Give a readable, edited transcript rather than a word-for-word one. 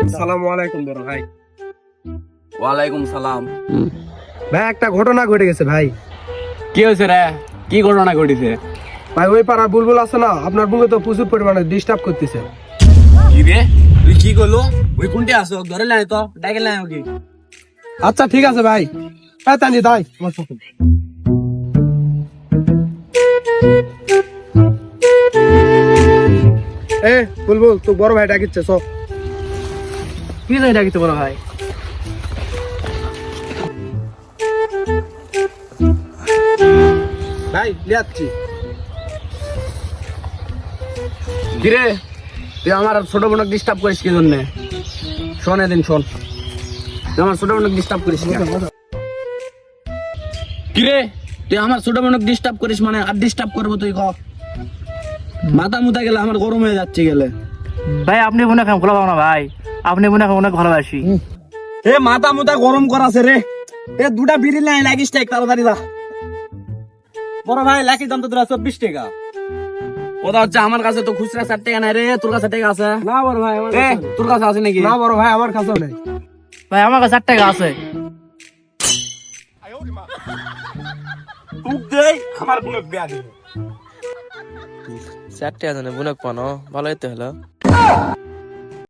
আসসালামু আলাইকুম বড় ভাই। ওয়ালাইকুম সালাম। ভাই একটা ঘটনা ঘটে গেছে ভাই। কি হয়েছে রে? কি ঘটনা ঘটেছে? ভাই ওই পাড়া বুলবুল আছে না, আপনার বুকে তো প্রচুর পরিমাণে ডিস্টার্ব করতেছে। কি রে, তুই কি করলো? ওই কোনটি আসো, ধরে নাই তো ডাকে নাই কি? আচ্ছা ঠিক আছে ভাই, তানি দাই আমার সাথে। এ বুলবুল, তো বড় ভাই ডাকিচ্ছে, সব কি জানি ডাকিতে বলো ভাই? ভাই লিয়াচ্ছি। কি রে, তুই আমার ছোট বোনকে ডিস্টার্ব করিস কি জন্য? শোন এদিন শোন, তুই আমার ছোট বোনকে ডিস্টার্ব করিস কেন? কি রে, তুই আমার ছোট বোনকে ডিস্টার্ব করিস মানে আর ডিস্টার্ব করবো তুই ক? মাথা মুথা গেলে আমার গরম হয়ে যাচ্ছে গেলে। ভাই আপনি মনে করেন ভালো না ভাই, আপনি মনে করেন অনেক ভালোবাসি। এ মাথা মুথা গরম করাছে রে, এ দুটা বিড়ি নাই লাগিস টাকা তাড়াতাড়ি দা। বড় ভাই লাকি দাম তো তোরা 24 টাকা। ওটা হচ্ছে আমার কাছে তো খুচরা 4 টাকা নাই রে, তোর কাছে টাকা আছে? না বড় ভাই আমার এ কাছে তোর কাছে আছে নাকি? না বড় ভাই আমার কাছেও নেই। ভাই আমার কাছে 4 টাকা আছে। তুই দেই আমার কোনো বিয়া দিবে। 4 টাকা জানে বুনক পানো ভালোই তো হলো।